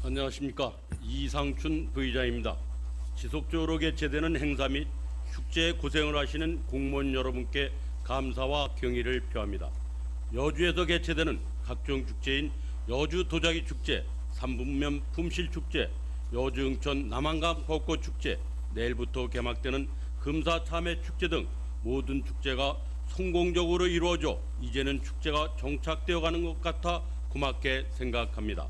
안녕하십니까. 이상춘 부의장입니다. 지속적으로 개최되는 행사 및 축제에 고생을 하시는 공무원 여러분께 감사와 경의를 표합니다. 여주에서 개최되는 각종 축제인 여주 도자기 축제, 삼분면 품실 축제, 여주 응천 남한강 벚꽃 축제, 내일부터 개막되는 금사 참외 축제 등 모든 축제가 성공적으로 이루어져 이제는 축제가 정착되어 가는 것 같아 고맙게 생각합니다.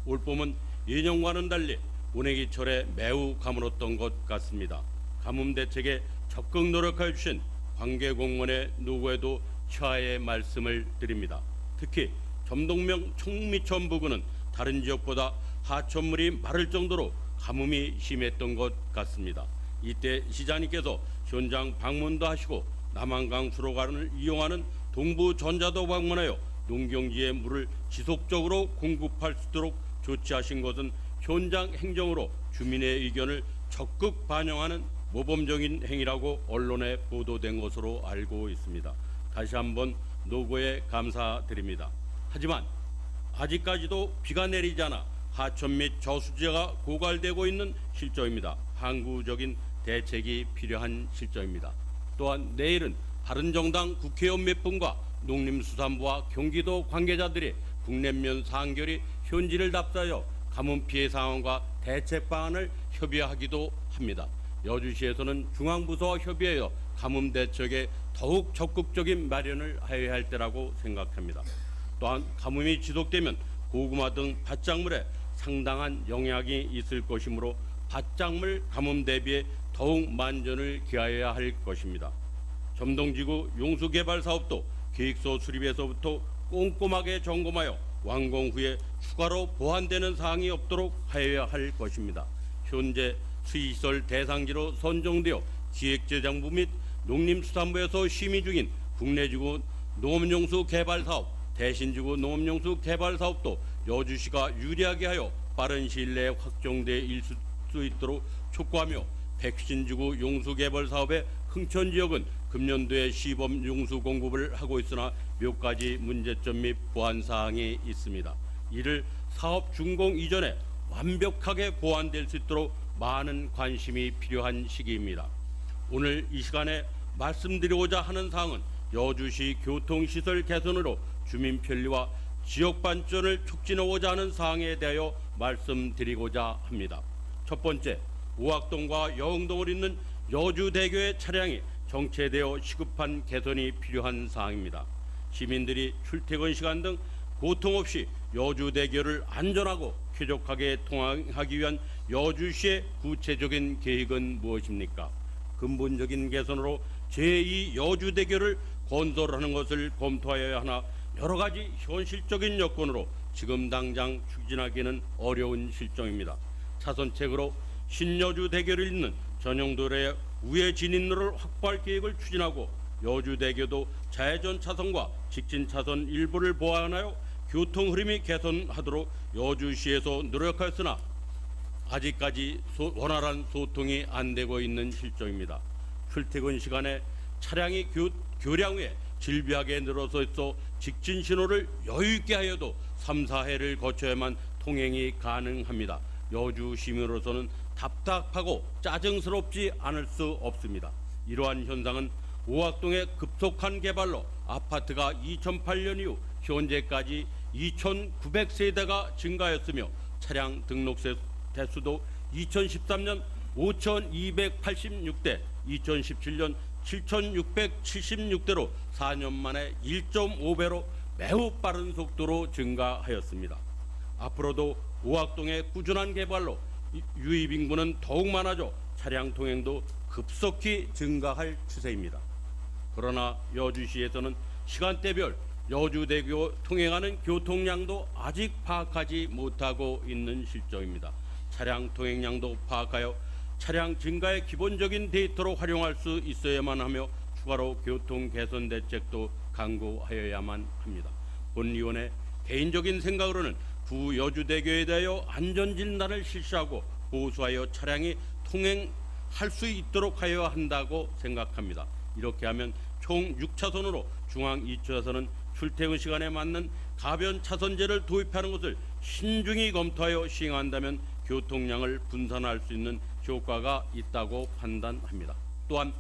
올봄은 예년과는 달리 모내기철에 매우 가물었던 것 같습니다. 가뭄 대책에 적극 노력해 주신 관계 공무원의 노고에도 치하의 말씀을 드립니다. 특히 점동명 청미천 부근은 다른 지역보다 하천물이 마를 정도로 가뭄이 심했던 것 같습니다. 이때 시장님께서 현장 방문도 하시고 남한강 수로관을 이용하는 동부 전자도 방문하여 농경지에 물을 지속적으로 공급할 수 있도록 조치하신 것은 현장 행정으로 주민의 의견을 적극 반영하는 모범적인 행위라고 언론에 보도된 것으로 알고 있습니다. 다시 한번 노고에 감사드립니다. 하지만 아직까지도 비가 내리지 않아 하천 및 저수지가 고갈되고 있는 실정입니다. 항구적인 대책이 필요한 실정입니다. 또한 내일은 바른정당 국회의원 몇 분과 농림수산부와 경기도 관계자들이 북냉면 상결이 현지를 답사하여 가뭄 피해 상황과 대책 방안을 협의하기도 합니다. 여주시에서는 중앙부서와 협의하여 가뭄 대책에 더욱 적극적인 마련을 해야 할 때라고 생각합니다. 또한 가뭄이 지속되면 고구마 등 밭작물에 상당한 영향이 있을 것이므로 밭작물 가뭄 대비에 더욱 만전을 기하여야 할 것입니다. 점동지구 용수개발 사업도 계획서 수립에서부터 꼼꼼하게 점검하여 완공 후에 추가로 보완되는 사항이 없도록 하여야 할 것입니다. 현재 수의시설 대상지로 선정되어 기획재정부 및 농림수산부에서 심의 중인 국내지구 농업용수 개발 사업, 대신지구 농업용수 개발 사업도 여주시가 유리하게 하여 빠른 시일 내에 확정돼 있을 수 있도록 촉구하며 백신지구 용수개발 사업의 흥천지역은 금년도에 시범 용수 공급을 하고 있으나 몇 가지 문제점 및 보완사항이 있습니다. 이를 사업 준공 이전에 완벽하게 보완될 수 있도록 많은 관심이 필요한 시기입니다. 오늘 이 시간에 말씀드리고자 하는 사항은 여주시 교통시설 개선으로 주민 편리와 지역 발전을 촉진하고자 하는 사항에 대하여 말씀드리고자 합니다. 첫 번째, 오악동과 여흥동을 잇는 여주대교의 차량이 정체되어 시급한 개선이 필요한 사항입니다. 시민들이 출퇴근 시간 등 고통 없이 여주대교를 안전하고 쾌적하게 통행하기 위한 여주시의 구체적인 계획은 무엇입니까? 근본적인 개선으로 제2 여주대교를 건설하는 것을 검토하여야 하나 여러 가지 현실적인 여건으로 지금 당장 추진하기는 어려운 실정입니다. 차선책으로 신여주대교를 잇는 전용도로의 우회 진입로를 확보할 계획을 추진하고 여주대교도 좌회전 차선과 직진 차선 일부를 보완하여 교통 흐름이 개선하도록 여주시에서 노력하였으나 아직까지 원활한 소통이 안 되고 있는 실정입니다. 출퇴근 시간에 차량이 교량 후에 질비하게 늘어서 있어 직진 신호를 여유 있게 하여도 3, 4회를 거쳐야만 통행이 가능합니다. 여주 시민으로서는 답답하고 짜증스럽지 않을 수 없습니다. 이러한 현상은 오악동의 급속한 개발로 아파트가 2008년 이후 현재까지 2,900세대가 증가하였으며 차량 등록세 대수도 2013년 5,286대, 2017년 7,676대로 4년 만에 1.5배로 매우 빠른 속도로 증가하였습니다. 앞으로도 오악동의 꾸준한 개발로 유입 인구는 더욱 많아져 차량 통행도 급속히 증가할 추세입니다. 그러나 여주시에서는 시간대별 여주대교 통행하는 교통량도 아직 파악하지 못하고 있는 실정입니다. 차량 통행량도 파악하여 차량 증가의 기본적인 데이터로 활용할 수 있어야만 하며 추가로 교통 개선 대책도 강구하여야만 합니다. 본위원의 개인적인 생각으로는 구 여주대교에 대하여 안전진단을 실시하고 보수하여 차량이 통행할 수 있도록 하여야 한다고 생각합니다. 이렇게 하면 총 6차선으로 중앙 2차선은 출퇴근 시간에 맞는 가변 차선제를 도입하는 것을 신중히 검토하여 시행한다면 교통량을 분산할 수 있는 효과가 있다고 판단합니다. 또한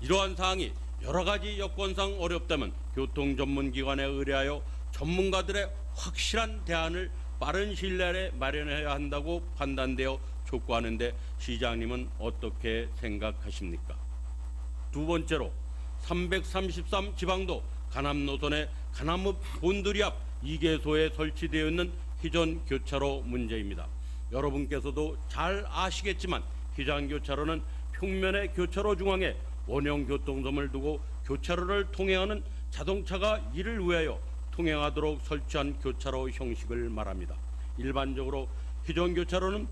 이러한 사항이 여러 가지 여건상 어렵다면 교통 전문기관에 의뢰하여 전문가들의 확실한 대안을 빠른 시일 내에 마련해야 한다고 판단되어 촉구하는데 시장님은 어떻게 생각하십니까? 두 번째로 333 지방도 가남 노선의 가남읍 본두리 앞 2개소에 설치되어 있는 희전 교차로 문제입니다. 여러분께서도 잘 아시겠지만 희전 교차로는 평면의 교차로 중앙에 원형 교통섬을 두고 교차로를 통행하는 자동차가 이를 위하여 통행하도록 설치한 교차로 형식을 말합니다. 일반적으로 희전 교차로는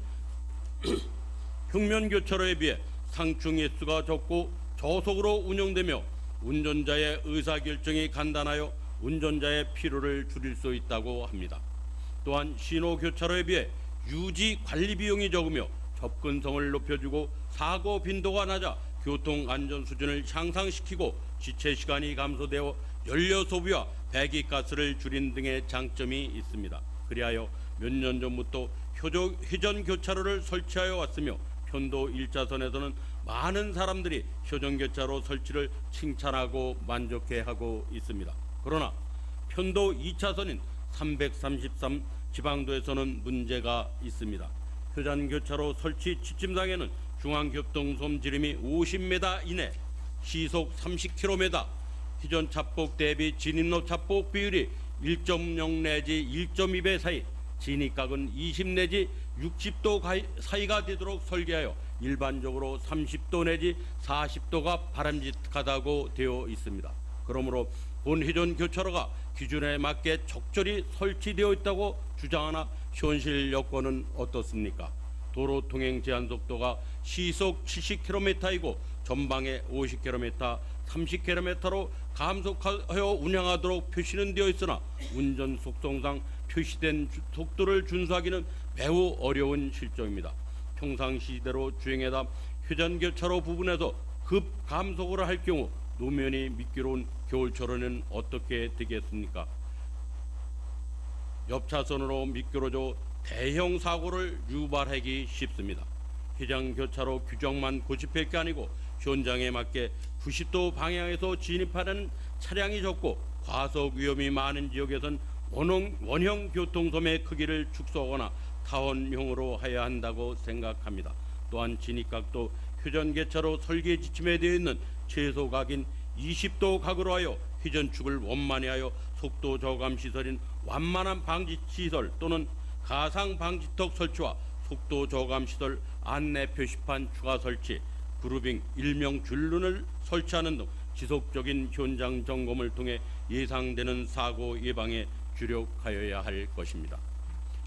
평면 교차로에 비해 상충 횟수가 적고 저속으로 운영되며 운전자의 의사결정이 간단하여 운전자의 피로를 줄일 수 있다고 합니다. 또한 신호 교차로에 비해 유지 관리 비용이 적으며 접근성을 높여주고 사고 빈도가 낮아 교통 안전 수준을 향상시키고 지체 시간이 감소되어 연료 소비와 배기가스를 줄인 등의 장점이 있습니다. 그리하여 몇 년 전부터 희전 교차로를 설치하여 왔으며 편도 1차선에서는 많은 사람들이 희전 교차로 설치를 칭찬하고 만족해하고 있습니다. 그러나 편도 2차선인 333 지방도에서는 문제가 있습니다. 희전 교차로 설치 지침상에는 중앙교통섬 지름이 50m 이내, 시속 30km, 희전 차폭 대비 진입로 차폭 비율이 1.0 내지 1.2배 사이, 진입각은 20 내지 60도 사이가 되도록 설계하여 일반적으로 30도 내지 40도가 바람직하다고 되어 있습니다. 그러므로 본 희전 교차로가 기준에 맞게 적절히 설치되어 있다고 주장하나 현실 여건은 어떻습니까? 도로 통행 제한 속도가 시속 70km이고 전방에 50km, 30km로 감속하여 운행하도록 표시는 되어 있으나 운전 속성상 표시된 속도를 준수하기는 매우 어려운 실정입니다. 평상시대로 주행하다 희전 교차로 부분에서 급 감속을 할 경우 노면이 미끄러운 겨울철에는 어떻게 되겠습니까? 옆차선으로 미끄러져 대형 사고를 유발하기 쉽습니다. 희전 교차로 규정만 고집할 게 아니고 현장에 맞게 90도 방향에서 진입하는 차량이 적고 과속 위험이 많은 지역에선 원형 교통섬의 크기를 축소하거나 타원형으로 해야 한다고 생각합니다. 또한 진입각도 희전 교차로 설계 지침에 되어 있는 최소각인 20도 각으로 하여 희전축을 원만히 하여 속도 저감 시설인 완만한 방지 시설 또는 가상 방지턱 설치와 속도 저감 시설 안내 표시판 추가 설치, 그루빙 일명 줄눈을 설치하는 등 지속적인 현장 점검을 통해 예상되는 사고 예방에 주력하여야 할 것입니다.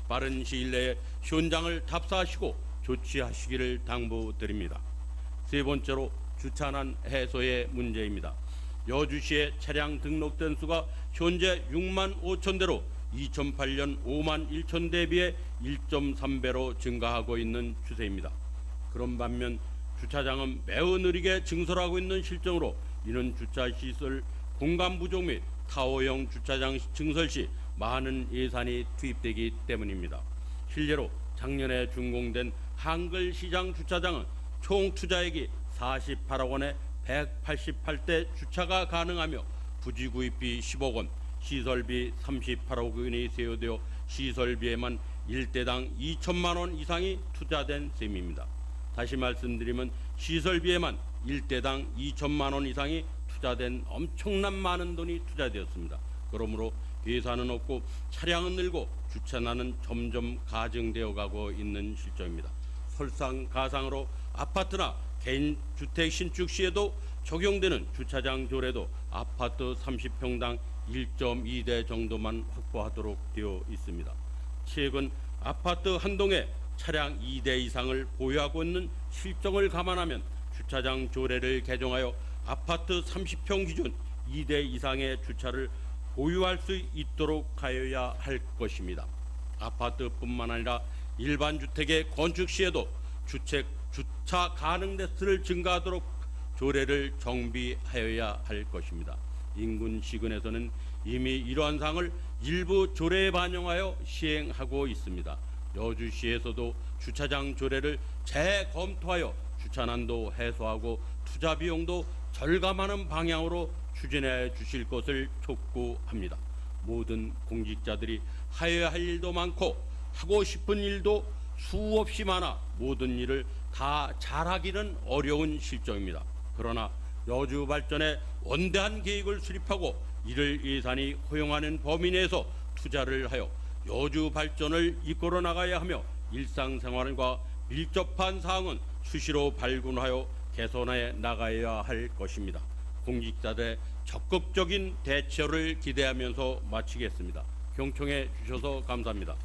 빠른 시일 내에 현장을 답사하시고 조치하시기를 당부드립니다. 세 번째로 주차난 해소의 문제입니다. 여주시의 차량 등록된 수가 현재 6만 5천 대로 2008년 5만 1천 대에 비해 1.3배로 증가하고 있는 추세입니다. 그런 반면 주차장은 매우 느리게 증설하고 있는 실정으로 이는 주차시설 공간 부족 및 타워형 주차장 증설 시 많은 예산이 투입되기 때문입니다. 실례로 작년에 준공된 한글시장 주차장은 총 투자액이 48억 원에 188대 주차가 가능하며 부지 구입비 10억 원, 시설비 38억 원이 세워되어 시설비에만 1대당 2천만 원 이상이 투자된 셈입니다. 다시 말씀드리면 시설비에만 1대당 2천만 원 이상이 투자된 엄청난 많은 돈이 투자되었습니다. 그러므로 예산은 없고 차량은 늘고 주차난은 점점 가중되어 가고 있는 실정입니다. 설상가상으로 아파트나 개인 주택 신축 시에도 적용되는 주차장 조례도 아파트 30평당 1.2대 정도만 확보하도록 되어 있습니다. 최근 아파트 한 동에 차량 2대 이상을 보유하고 있는 실정을 감안하면 주차장 조례를 개정하여 아파트 30평 기준 2대 이상의 주차를 보유할 수 있도록 하여야 할 것입니다. 아파트뿐만 아니라 일반 주택의 건축 시에도 주차 가능 대수를 증가하도록 조례를 정비하여야 할 것입니다. 인근 시군에서는 이미 이러한 사항을 일부 조례에 반영하여 시행하고 있습니다. 여주시에서도 주차장 조례를 재검토하여 주차난도 해소하고 투자 비용도 절감하는 방향으로 추진해 주실 것을 촉구합니다. 모든 공직자들이 하여야 할 일도 많고 하고 싶은 일도 수없이 많아 모든 일을 다 잘하기는 어려운 실정입니다. 그러나 여주 발전에 원대한 계획을 수립하고 이를 예산이 허용하는 범위 내에서 투자를 하여 여주 발전을 이끌어 나가야 하며 일상생활과 밀접한 사항은 수시로 발굴하여 개선해 나가야 할 것입니다. 공직자들의 적극적인 대처를 기대하면서 마치겠습니다. 경청해 주셔서 감사합니다.